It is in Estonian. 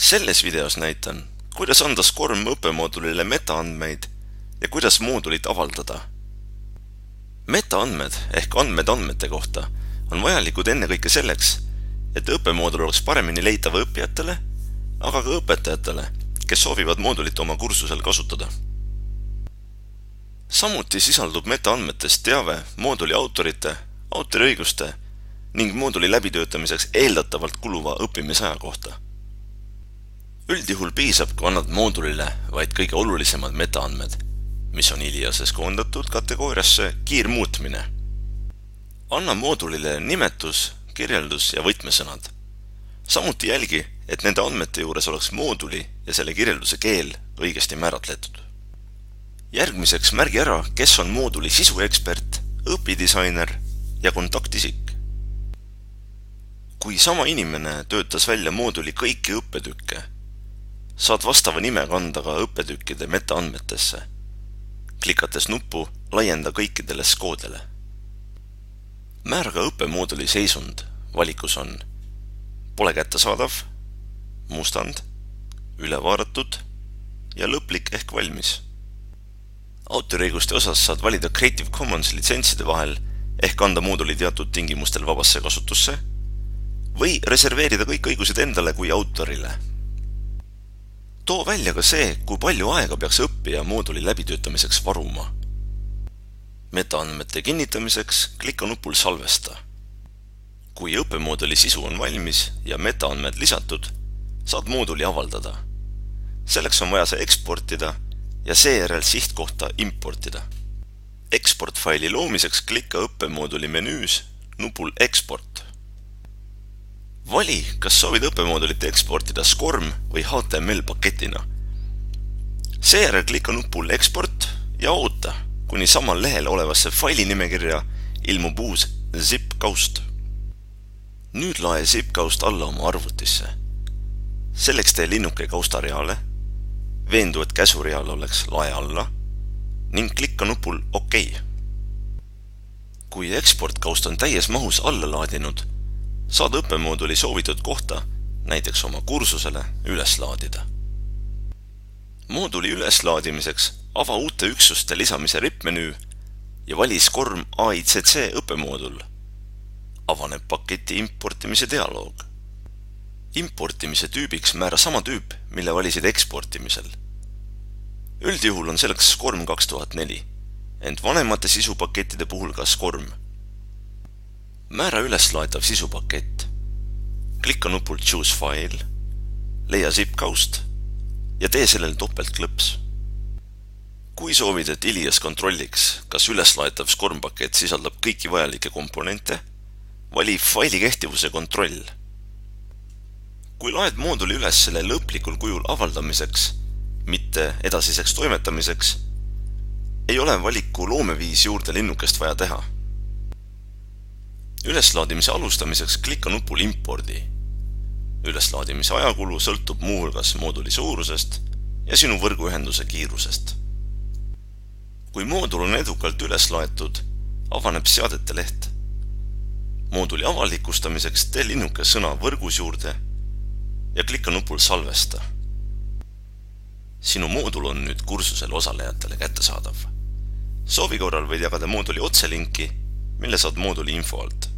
Selles videos näitan, kuidas anda SCORM õppemoodulile metaandmeid ja kuidas moodulit avaldada. Metaandmed ehk andmed andmete kohta on vajalikud ennekõike selleks, et õppemoodul oleks paremini leitav õppijatele, aga ka õpetajatele, kes soovivad moodulit oma kursusel kasutada. Samuti sisaldub metaandmetes teave mooduli autorite, autoriõiguste ning mooduli läbitöötamiseks eeldatavalt kuluva õppimisaja kohta. Üldjuhul piisab, kui annad moodulile vaid kõige olulisemad metaandmed, mis on Iliases koondatud kategooriasse kiirmuutmine. Anna moodulile nimetus, kirjeldus ja võtmesõnad. Samuti jälgi, et nende andmete juures oleks mooduli ja selle kirjelduse keel õigesti määratletud. Järgmiseks märgi ära, kes on mooduli sisuekspert, õpidisainer ja kontaktisik. Kui sama inimene töötas välja mooduli kõiki õppetükke, saad vastava nime kanda ka õppetükkide metaandmetesse, klikates nuppu laienda kõikidele skoodele. Määra ka õppemooduli seisund, valikus on pole kättesaadav, mustand, ülevaadatud ja lõplik ehk valmis. Autoriõiguste osas saad valida Creative Commons litsentside vahel ehk anda mooduli teatud tingimustel vabasse kasutusse või reserveerida kõik õigused endale kui autorile. Too välja ka see, kui palju aega peaks õppija mooduli läbitöötamiseks varuma. Metaandmete kinnitamiseks klika nupul salvesta. Kui õppemooduli sisu on valmis ja metaandmed lisatud, saad mooduli avaldada. Selleks on vaja see eksportida ja seejärel sihtkohta importida. Eksportfaili loomiseks klika õppemooduli menüüs nupul Export. Vali, kas soovid õppemoodulit eksportida SCORM või HTML paketina. Seejärel klika nupul Export ja oota, kuni samal lehel olevasse faili nimekirja ilmub uus zip-kaust. Nüüd lae zip-kaust alla oma arvutisse. Selleks tee linnuke kaustareale, veendu, et käsureal oleks lae alla ning klikka nupul OK. Kui eksportkaust on täies mahus alla laadinud, saad õppemooduli soovitud kohta, näiteks oma kursusele, üles laadida. Mooduli üleslaadimiseks ava uute üksuste lisamise rippmenüü ja vali SCORM AICC õppemoodul. Avaneb paketi importimise dialoog. Importimise tüübiks määra sama tüüp, mille valisid eksportimisel. Üldjuhul on selleks SCORM 2004, ent vanemate sisupakettide puhul ka SCORM. Määra üleslaetav sisupakett. Klikka nupul Choose File, leia zip-kaust ja tee sellel topeltklõps. Kui soovid, et Ilias kontrolliks, kas üleslaetav SCORM pakett sisaldab kõiki vajalikke komponente, vali faili kehtivuse kontroll. Kui laed mooduli üles selle lõplikul kujul avaldamiseks, mitte edasiseks toimetamiseks, ei ole valiku loomeviis juurde linnukest vaja teha. Üleslaadimise alustamiseks klika nupul Impordi. Üleslaadimise ajakulu sõltub muuhulgas mooduli suurusest ja sinu võrguühenduse kiirusest. Kui moodul on edukalt üles laetud, avaneb seadete leht. Mooduli avalikustamiseks tee linnuke sõna võrgus juurde ja klika nupul Salvesta. Sinu moodul on nüüd kursusel osalejatele kättesaadav. Soovi korral võid jagada mooduli otselinki, mille saad mooduli info alt.